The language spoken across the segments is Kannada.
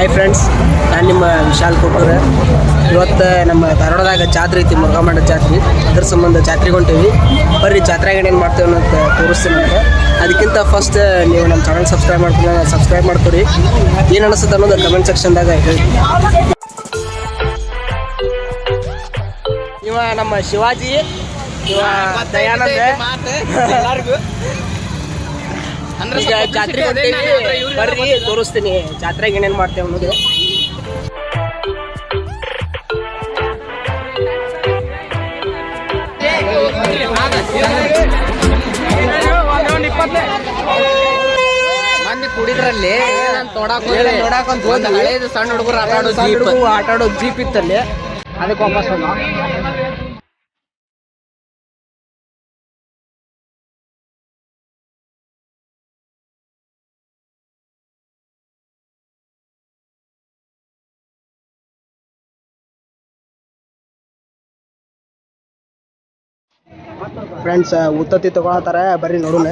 ಹಾಯ್ ಫ್ರೆಂಡ್ಸ್, ನಾನು ನಿಮ್ಮ ವಿಶಾಲ್ ಕೊಟ್ಟೂರು. ಇವತ್ತು ನಮ್ಮ ಧಾರವಾಡದಾಗ ಜಾತ್ರೆ ಐತಿ, ಮುರುಘಾಮಠ ಜಾತ್ರೆ. ಅದ್ರ ಸಂಬಂಧ ಜಾತ್ರೆಗೆ ಹೊಂಟೀವಿ. ಬರ್ರಿ ಜಾತ್ರೆಗೆ ಏನೇನು ಮಾಡ್ತೇವೆ ಅನ್ನೋದು ತೋರಿಸ್ತೀನಿ ಅಂತ. ಅದಕ್ಕಿಂತ ಫಸ್ಟ್ ನೀವು ನಮ್ಮ ಚಾನಲ್ ಸಬ್ಸ್ಕ್ರೈಬ್ ಮಾಡ್ಕೊರಿ. ಏನು ಅನಿಸುತ್ತೆ ಅನ್ನೋದು ಕಮೆಂಟ್ ಸೆಕ್ಷನ್ದಾಗ ಹೇಳಿ. ಇವ ನಮ್ಮ ಶಿವಾಜಿ, ಇವ ದಯಾನಂದ. ಎಲ್ಲರಿಗೂ ಈಗ ಜಾತ್ರೆ ಬರ್ರಿ ತೋರಿಸ್ತೀನಿ ಜಾತ್ರೆಗೆ ಏನೇನು ಮಾಡ್ತೇವೆ ಅನ್ನೋದು. ಮಂದಿ ಕುಡಿದ್ರಲ್ಲಿ ನೋಡಾಕೊಂತ ಹಳೇದು ಸಣ್ಣ ಹುಡುಗರು ಆಟ ಆಡೋ ಜೀಪ್ ಇತ್ತಲ್ಲಿ, ಅದಕ್ಕೆ ವಾಪಸ್ ಫ್ರೆಂಡ್ಸ್ ಉತ್ತತ್ತಿ ತಗೊಳತಾರ, ಬರ್ರಿ ನೋಡೋಣ.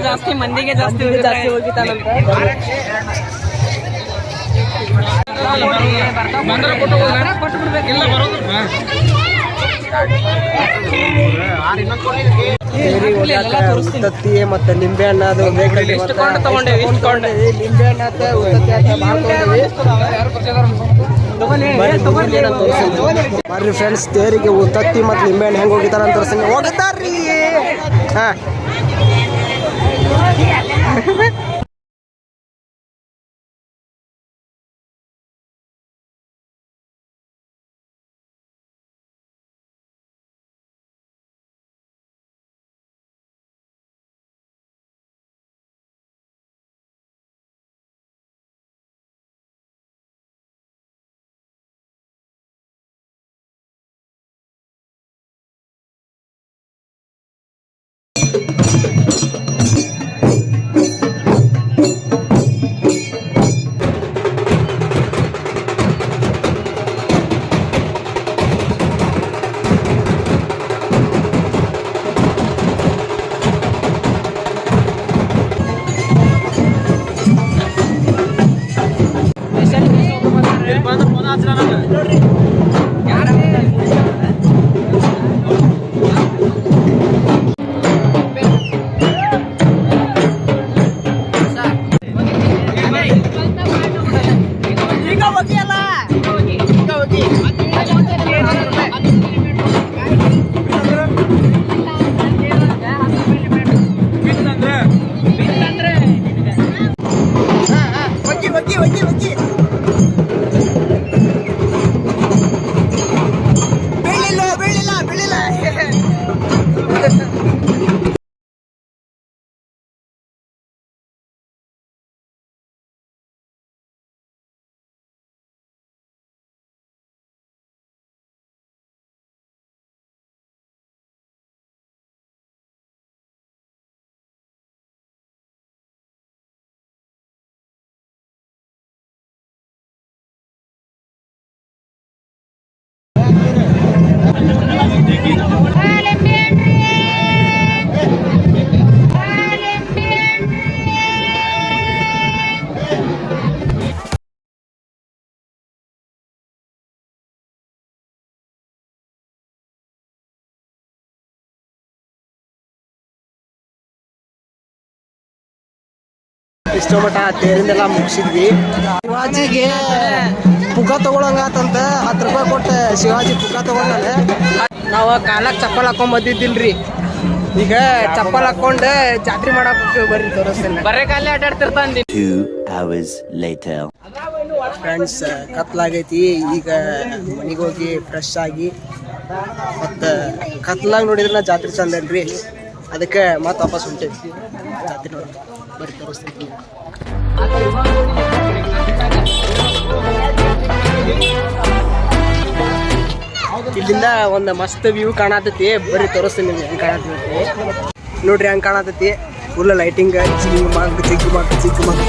ಜಾಸ್ತಿ ಮಂದಿಗೆ ಜಾಸ್ತಿ ಹೋಗಿತಾನಂತ. ಉತ್ತತ್ತಿ ಮತ್ತೆ ನಿಂಬೆ ಹಣ್ಣು ಅದು ಬೇಕಲ್ಲಿ. ನಿಂಬೆ ಹಣ್ಣು ಆತ, ಉತ್ತತ್ತಿ ಆತ, ಬರ್ರಿ ಫ್ರೆಂಡ್ಸ್, ತೇರಿಗೆ ಉತ್ತತ್ತಿ ಮತ್ತು ನಿಂಬೆ ಹಣ್ಣು ಹೆಂಗೆ ಹೋಗಿತಾರ ಅಂತ ತೋರಿಸ್ತೀನಿ. ಹೋಗಿದ್ದಾರ್ರಿ. ಹಾ, ಇಷ್ಟ ಮಟ್ಟ ತೇರಿಂದೆಲ್ಲ ಮುಗಿಸಿದ್ವಿ. ಶಿವಾಜಿಗೆ ಪುಗ್ಗ ತಗೊಳಂಗಾತಂತ 10 ರೂಪಾಯಿ ಕೊಟ್ಟು ಶಿವಾಜಿ ಪುಗ್ಗ ತಗೊಂಡಾನೆ. ನಾವು ಕಾಲಕ್ಕೆ ಚಪ್ಪಲ್ ಹಾಕೊಂಡ್ ಬಂದಿದ್ದಿಲ್ರಿ, ಈಗ ಚಪ್ಪಲ್ ಹಾಕೊಂಡು ಜಾತ್ರೆ ಮಾಡಕ್ ಬರ್ರಿ ತೋರಿಸ್ತೀನಿ. ಬರೇ ಕಾಲೇ ಅಡ್ಡಾಡ್ತಿರ್ತಾನೆ. 2 hours later. ಫ್ರೆಂಡ್ಸ್, ಕತ್ಲಾಗೈತಿ. ಈಗ ಮನೆಗೆ ಹೋಗಿ ಫ್ರೆಶ್ ಆಗಿ ಮತ್ತು ಕತ್ಲಾಗ ನೋಡಿದ್ರೆ ನಾ ಜಾತ್ರೆ ಚಂದನ್ರಿ, ಅದಕ್ಕೆ ಮತ್ತೆ ವಾಪಸ್ ಹೊಂಟೇವಿ ಜಾತ್ರೆ ನೋಡಿ. ಬರ್ರಿ ತೋರಿಸ್ತೀನಿ. ಇಲ್ಲಿಂದ ಒಂದು ಮಸ್ತ್ ವ್ಯೂ ಕಾಣತೈತಿ. ಬರೀ ತೋರಿಸ್ತೀನಿ ನಿಮ್ಗೆ ಹೆಂಗೆ ಕಾಣತೈತಿ ನೋಡ್ರಿ. ಹೆಂಗೆ ಕಾಣತೈತಿ ಫುಲ್ ಲೈಟಿಂಗ್ ಚಿಕ್ಕ ಮಗ.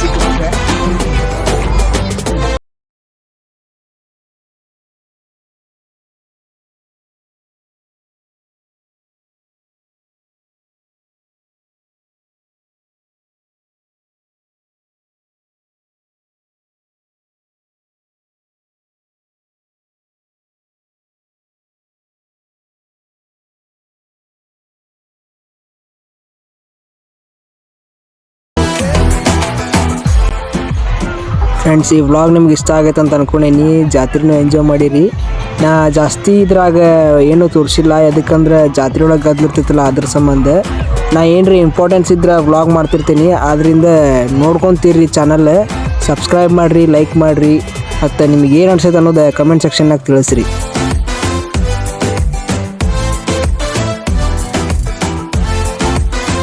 ಫ್ರೆಂಡ್ಸ್, ಈ ವ್ಲಾಗ್ ನಿಮ್ಗೆ ಇಷ್ಟ ಆಗೈತೆ ಅಂತ ಅನ್ಕೊಂಡೇನಿ. ಜಾತ್ರೆನೂ ಎಂಜಾಯ್ ಮಾಡಿರಿ. ನಾ ಜಾಸ್ತಿ ಇದ್ರಾಗ ಏನೂ ತೋರಿಸಿಲ್ಲ, ಯಾಕಂದ್ರೆ ಜಾತ್ರೆ ಒಳಗೆ ಗದ್ಲಿರ್ತೈತಲ್ಲ ಅದ್ರ ಸಂಬಂಧ. ನಾ ಏನ್ರಿ ಇಂಪಾರ್ಟೆನ್ಸ್ ಇದ್ರೆ ವ್ಲಾಗ್ ಮಾಡ್ತಿರ್ತೀನಿ. ಆದ್ದರಿಂದ ನೋಡ್ಕೊತೀರಿ ಚಾನಲ್. ಸಬ್ಸ್ಕ್ರೈಬ್ ಮಾಡಿರಿ, ಲೈಕ್ ಮಾಡಿರಿ, ಮತ್ತು ನಿಮ್ಗೆ ಏನು ಅನ್ಸೈತೆ ಅನ್ನೋದು ಕಮೆಂಟ್ ಸೆಕ್ಷನ್ನಾಗ ತಿಳಿಸ್ರಿ.